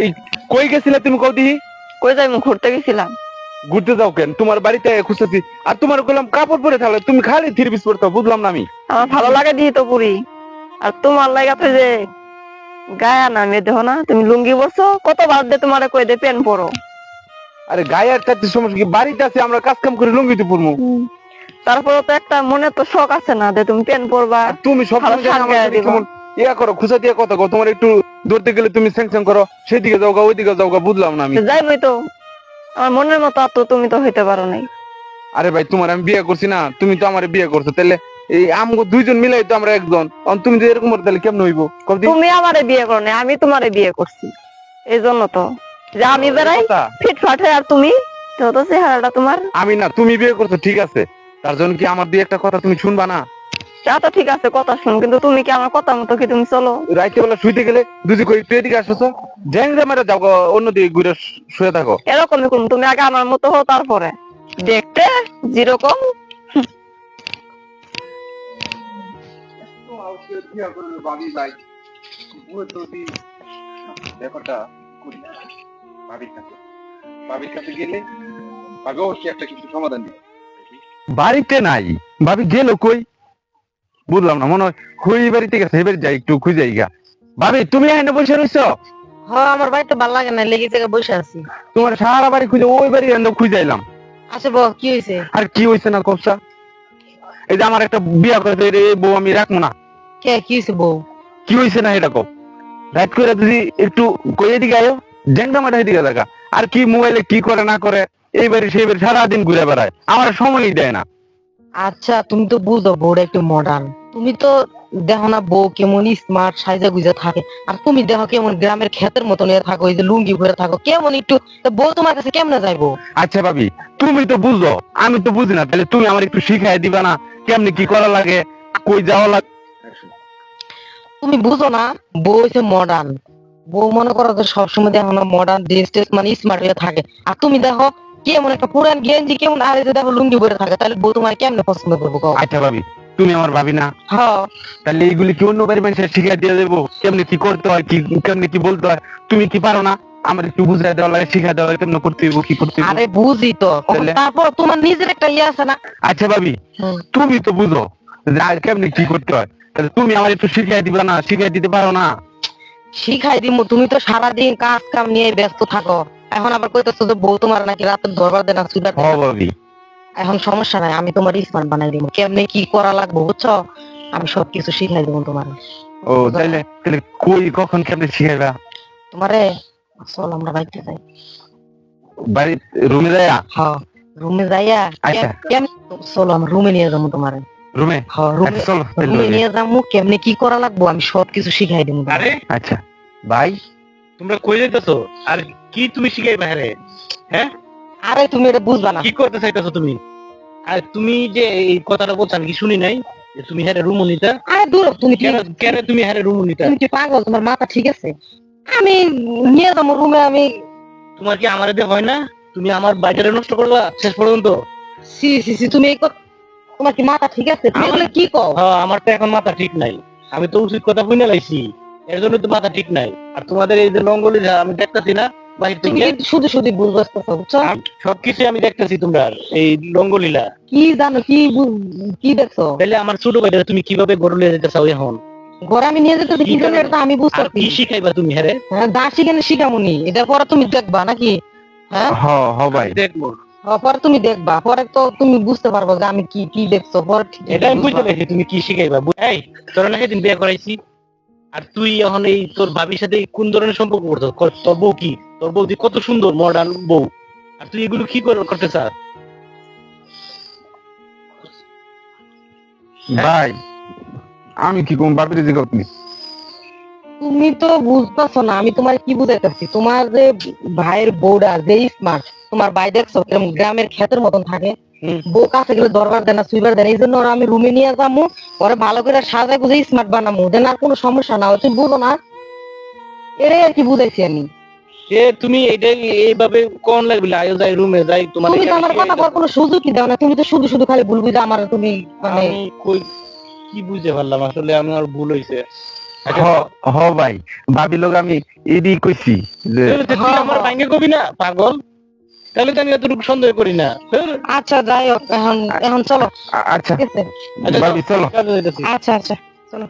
এই কই গেছিলে তুমি কদি? কই যাই ঘুরতে গেছিলাম। ঘুরতে যাও কেন? তোমার বাড়িতে খুঁজতেছি আর তোমার কইলাম কাপড় পরে থাকলে তুমি খালি থ্রি পিস পরতো, বুঝলাম না আমি। আমার ভালো লাগে দিয়ে তো পুরি। আর তোমার লাগাতে যে গায়া না মেয়ে দেহ না, তুমি লুঙ্গি পরছো, কত বাদ দে তোমার কই দে প্যান্ট পরো। আরে গায়ে আর চারটি সমস্যা কি? বাড়িতে আছে আমরা কাজ কাম করে লুঙ্গিতে পরবো। তারপরে তো একটা মনে তো শখ আছে না যে তুমি প্যান্ট পরবা, আর তুমি সব ভালো শার্ট গায়ে দিবা। কেমন ইয়া করো, খুঁজা দিয়ে কথা কো, তোমার একটু ধরতে গেলে তুমি স্যাংস্যাং করো, সেদিকে যাও গা ওইদিকে যাও গা, বুঝলাম না আমি। যাইবই তো, আমার মনের মতো আর তো তুমি তো হইতে পারো নাই। আরে ভাই তোমার আমি বিয়ে করছি না, তুমি তো আমার বিয়ে করছো, তাহলে এই আমগো দুইজন মিলাই তো আমরা একজন। তুমি যদি এরকম করো তাহলে কেমন হইবো? তুমি আমারে বিয়ে করো না, আমি তোমারে বিয়ে করছি, এই জন্য তো যে আমি বেড়াই ফিটফাট হয়ে আর তুমি তো চেহারাটা তোমার। আমি না, তুমি বিয়ে করছো ঠিক আছে, তার জন্য কি আমার দিয়ে একটা কথা তুমি শুনবা না? তা তো ঠিক আছে, কথা শুন, কিন্তু তুমি কি আমার কথা মতো কি তুমি চলো? রাইতে বেলা শুইতে গেলে দুজি কই একটু এদিকে আসছো, জ্যাংরা মেরে যাও গো, অন্যদিকে ঘুরে শুয়ে থাকো। এরকমই করুন, তুমি আগে আমার মতো হও, তারপরে দেখতে যেরকম। ব্যাপারটা ভাবির কাছে গেলে ভাবি অবশ্যই একটা কিছু সমাধান দিবে। বাড়িতে নাই, ভাবি গেল কই বুঝলাম না, মনে হয় খুঁই বাড়িতে গেছে, এবার যাই একটু খুঁজে গা। ভাবি তুমি এখানে বসে রইছো? হ্যাঁ, আমার বাড়িতে ভালো লাগে না, লেগে থেকে বসে আছি। তোমার সারা বাড়ি খুঁজে ওই বাড়ি এনে খুঁজে আইলাম। আচ্ছা বল, কি হয়েছে? আর কি হয়েছে না কবসা, এই যে আমার একটা বিয়া করে এই বউ আমি রাখবো না। কে কি হয়েছে বউ? কি হয়েছে না এটা কব, রাইট করে যদি একটু কই এদিকে আয়ো, জ্যাংটা মাঠা এদিকে দেখা। আর কি মোবাইলে কি করে না করে, এই বাড়ি সেই বাড়ি সারাদিন ঘুরে বেড়ায়, আমার সময়ই দেয় না। আচ্ছা, তুমি তো বুঝো বউটা একটু মডার্ন, তুমি তো দেখো না বউ কেমন স্মার্ট সাইজা গুজা থাকে, আর তুমি দেখো কেমন গ্রামের ক্ষেতের মতন হয়ে থাকো, এই যে লুঙ্গি পরে থাকো কেমন একটু। তা বউ তোমার কাছে কেমনে যাইবো? আচ্ছা ভাবি, তুমি তো বুঝো আমি তো বুঝি না, তাহলে তুমি আমার একটু শিখাই দিবা না কেমনি কি করা লাগে, কই যাওয়া লাগে? তুমি বুঝো না, বউ হচ্ছে মডার্ন। বউ মনে করো যে সবসময় দেখো না মডার্ন ড্রেস টেস মানে স্মার্ট হয়ে থাকে, আর তুমি দেখো কেমন একটা পুরান গেঞ্জি কেমন, আর এই যে দেখো লুঙ্গি পরে থাকে, তাহলে বউ তোমার কেমনে পছন্দ করবো কও? আচ্ছা ভাবি, তুমি আমার ভাবি না, হ্যাঁ। তাহলে এইগুলি কি অন্য বাড়ি মানুষের শিখাই দিয়ে দেবো কেমনি কি করতে হয়, কি কেমনি কি বলতে হয়? তুমি কি পারো না আমার একটু বুঝাই দেওয়া লাগে, শিখাই দেওয়া লাগে কেমন করতে হইব কি করতে হইব? আরে বুঝি তো, তাহলে? তারপর তোমার নিজের একটা ইয়ে আছে না। আচ্ছা ভাবি, তুমি তো বুঝো যে আর কেমনি কি করতে হয়, তাহলে তুমি আমার একটু শিখাই দিবা না, শিখাই দিতে পারো না? শিখাই দিমু, তুমি তো সারাদিন কাজ কাম নিয়ে ব্যস্ত থাকো, এখন আবার কইতেছো যে বউ তোমার নাকি রাতে ধরবার দেয় না সুইটার। হ ভাবি, এখন সমস্যা নাই, আমি তোমার স্মার্ট বানাই দিবো, কেমনে কি করা লাগবে বুঝছো, আমি সবকিছু শিখাই দিবো তোমার। ও তাহলে তাহলে কই কখন কেমনে শিখাইবা? তোমারে চল আমরা বাইতে যাই। বাড়ি রুমে যাইয়া? হ্যাঁ, রুমে যাইয়া আচ্ছা। চলো আমরা রুমে নিয়ে যাবো তোমারে। রুমে? হ্যাঁ, রুমে আচ্ছা, চলো তাহলে রুমে রুমে। নিয়ে যাবো, কেমনে কি করা লাগবো আমি সবকিছু শিখাই দিবো। আরে আচ্ছা ভাই, তোমরা কই যাইতেছো? আর কি তুমি শিখাইবা রে? হ্যাঁ, আরে তুমি এটা বুঝবা না। কি করতে চাইতেছো তুমি? আর তুমি যে এই কথাটা বলছেন কি শুনি নাই যে তুমি হ্যাঁ রুম নিতা? আরে দূর, তুমি কি কেন কেন তুমি হ্যাঁ রুম নিতা? তুমি কি পাগল? তোমার মাথা ঠিক আছে? আমি নিয়ে যাবো রুমে। আমি তোমার কি আমার দিয়ে হয় না? তুমি আমার বাড়িটা নষ্ট করবা শেষ পর্যন্ত। সি সি সি, তুমি এই তোমার কি মাথা ঠিক আছে? তুমি এগুলো কি কও? হ্যাঁ, আমার তো এখন মাথা ঠিক নাই, আমি তো উচিত কথা বুঝে লাইছি, এর জন্য তো মাথা ঠিক নাই। আর তোমাদের এই যে লঙ্গলি আমি দেখতেছি না বাহির তুমি থেকে, কিন্তু শুধু শুধু বুঝতেছো বুঝছো? সবকিছু আমি দেখতেছি তোমরা এই লঙ্গলীলা। কি জানো কি কি দেখছো? তাহলে আমার ছোট ভাইটা তুমি কিভাবে গরু লিয়ে যেতে চাও এখন? ঘরে আমি নিয়ে যেতে কি জন্য, এটা তো আমি বুঝতে আর কি শিখাইবা তুমি? হ্যাঁ রে, হ্যাঁ, দাসী কেন শিখামুনি, এটা পরে তুমি দেখবা নাকি? হ্যাঁ হ হ ভাই, দেখবো। পরে তুমি দেখবা, পরে তো তুমি বুঝতে পারবো যে আমি কি কি দেখছো পরে এটা আমি বুঝতে পারছি তুমি কি শিখাইবা। এই তোর না সেদিন বিয়ে করাইছি, আর তুই এখন এই তোর ভাবির সাথে কোন ধরনের সম্পর্ক করছো? তোর বউ কি, তোর বউ যে কত সুন্দর মডার্ন বউ, আর তুই এগুলো কি করতে চাস? ভাই আমি কি কোন বাপের দিকে আপনি? তুমি তো বুঝতেছো না আমি তোমার কি বুঝাইতেছি। তোমার যে ভাইয়ের বউটা যে স্মার্ট, তোমার ভাই দেখছো কিরকম গ্রামের ক্ষেতের মতন থাকে, বউ কাছে গেলে দরবার দেয় না সুইবার দেয় না, এই জন্য ওরা আমি রুমে নিয়ে যাবো, ওরা ভালো করে সাজায় গুজে স্মার্ট বানাবো, যেন আর কোনো সমস্যা না হয়। তুমি বুঝো না, এটাই আর কি বুঝাইছি আমি। তুমি এটা এইভাবে কোন লাগবে আয়ো যাই রুমে যাই তোমার? তুমি তো আমার কথা বলার কোনো সুযোগই দাও না, তুমি তো শুধু শুধু খালি ভুল বুঝে আমার তুমি মানে। আমি কই কি বুঝতে পারলাম আসলে আমার ভুল হয়েছে। হ ভাই ভাবি লোক আমি এদিক কইছি যে তাহলে তো তুই আমার ভাঙ্গে কবি না পাগল, তাহলে তো আমি এতটুকু সন্দেহ করি না। আচ্ছা যাই হোক, এখন এখন চলো, আচ্ছা ঠিক আছে? ভাবি চলো। কাজে যাইতাছি। আচ্ছা আচ্ছা চলো।